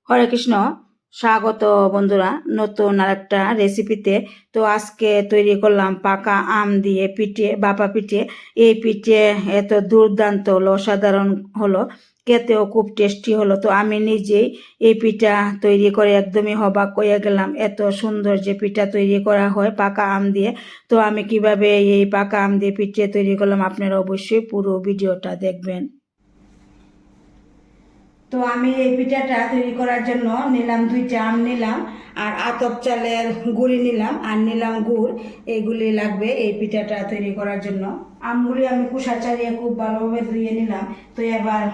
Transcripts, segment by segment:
হরে কৃষ্ণ, স্বাগত বন্ধুরা নতুন আরেকটা রেসিপিতে। তো আজকে তৈরি করলাম পাকা আম দিয়ে পিঠে, বাপা পিঠে। এই পিঠে এত দুর্দান্ত হলো, অসাধারণ হলো, খেতেও খুব টেস্টি হলো। তো আমি নিজেই এই পিঠা তৈরি করে একদমই অবাক হয়ে গেলাম, এত সুন্দর যে পিঠা তৈরি করা হয় পাকা আম দিয়ে। তো আমি কিভাবে এই পাকা আম দিয়ে পিঠে তৈরি করলাম, আপনারা অবশ্যই পুরো ভিডিওটা দেখবেন। তো আমি এই পিঠাটা তৈরি করার জন্য নিলাম 2টা আম নিলাম, আর আতপ চালের গুঁড়ি নিলাম, আর নিলাম গুড়। এইগুলি লাগবে এই পিঠাটা তৈরি করার জন্য। আমগুলি আমি কুসা চালিয়ে খুব ভালোভাবে ধুয়ে নিলাম। তো এবার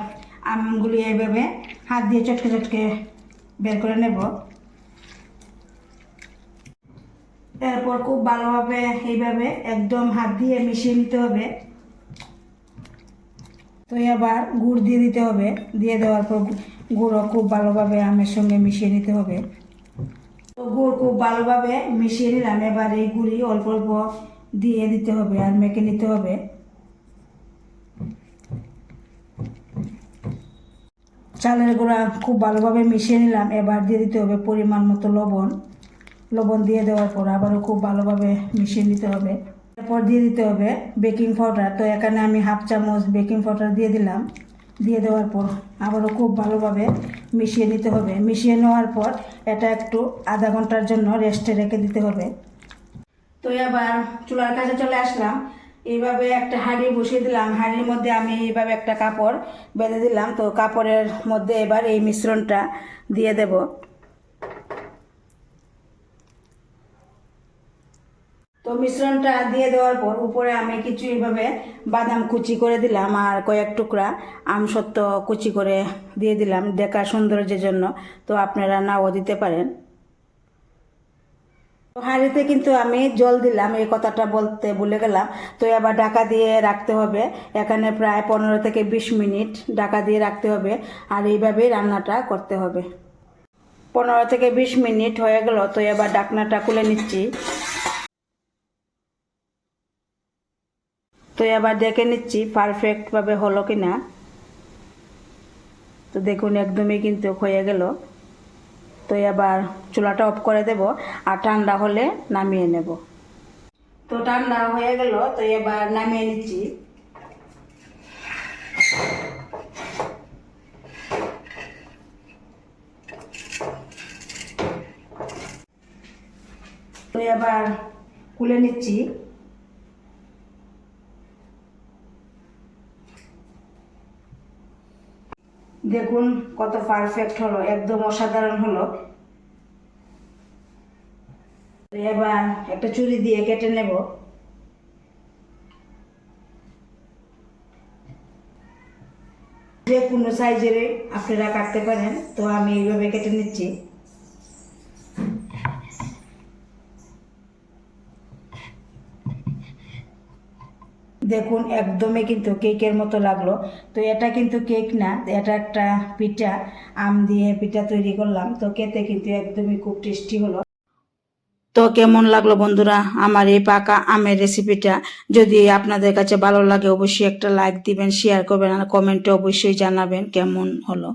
আমগুলি এইভাবে হাত দিয়ে চটকে চটকে বের করে নেব। এরপর খুব ভালোভাবে এইভাবে একদম হাত দিয়ে মিশিয়ে নিতে হবে। তো এবার গুড় দিয়ে দিতে হবে। দিয়ে দেওয়ার পর গুড়ও খুব ভালোভাবে আমের সঙ্গে মিশিয়ে নিতে হবে। তো গুড় খুব ভালোভাবে মিশিয়ে নিলাম। এবার এই গুড়ি অল্প অল্প দিয়ে দিতে হবে আর মেখে নিতে হবে। চালের গুঁড়া খুব ভালোভাবে মিশিয়ে নিলাম। এবার দিয়ে দিতে হবে পরিমাণ মতো লবণ। লবণ দিয়ে দেওয়ার পর আবারও খুব ভালোভাবে মিশিয়ে নিতে হবে। তারপর দিয়ে দিতে হবে বেকিং পাউডার। তো এখানে আমি 1/2 চামচ বেকিং পাউডার দিয়ে দিলাম। দিয়ে দেওয়ার পর আবারও খুব ভালোভাবে মিশিয়ে নিতে হবে। মিশিয়ে নেওয়ার পর এটা একটু আধা ঘন্টার জন্য রেস্টে রেখে দিতে হবে। তো এবার চুলার কাছে চলে আসলাম। এইভাবে একটা হাঁড়ি বসিয়ে দিলাম। হাঁড়ির মধ্যে আমি এইভাবে একটা কাপড় বেঁধে দিলাম। তো কাপড়ের মধ্যে এবার এই মিশ্রণটা দিয়ে দেব। তো মিশ্রণটা দিয়ে দেওয়ার পর উপরে আমি কিছু এইভাবে বাদাম কুচি করে দিলাম, আর কয়েক টুকরা আমসত্ত্ব কুচি করে দিয়ে দিলাম দেখার সৌন্দর্যের জন্য। তো আপনারা নাও দিতে পারেন। তো হাঁড়িতে কিন্তু আমি জল দিলাম, এই কথাটা বলতে ভুলে গেলাম। তো এবার ঢাকা দিয়ে রাখতে হবে। এখানে প্রায় 15 থেকে 20 মিনিট ঢাকা দিয়ে রাখতে হবে, আর এইভাবেই রান্নাটা করতে হবে। 15 থেকে 20 মিনিট হয়ে গেল। তো এবার ঢাকনাটা খুলে নিচ্ছি। তো এবার দেখে নিচ্ছি পারফেক্টভাবে হলো কি না। তো দেখুন একদমই কিন্তু হয়ে গেল। তো এবার চুলাটা অফ করে দেব, আর ঠান্ডা হলে নামিয়ে নেব। তো ঠান্ডা হয়ে গেল। তো এবার নামিয়ে নিচ্ছি। তো এবার খুলে নিচ্ছি। দেখুন কত পারফেক্ট হলো, একদম অসাধারণ হলো। এবার একটা ছুরি দিয়ে কেটে নেব। যে কোনো সাইজের আপনারা কাটতে পারেন। তো আমি এইভাবে কেটে নিচ্ছি। দেখুন একদমই কিন্তু কেকের মতো লাগলো। তো এটা কিন্তু কেক না, এটা একটা পিঠা, আম দিয়ে পিঠা তৈরি করলাম। তো খেতে কিন্তু একদমই খুব টেস্টি হলো। তো কেমন লাগলো বন্ধুরা আমার এই পাকা আমের রেসিপিটা? যদি আপনাদের কাছে ভালো লাগে অবশ্যই একটা লাইক দিবেন, শেয়ার করবেন, আর কমেন্টে অবশ্যই জানাবেন কেমন হলো।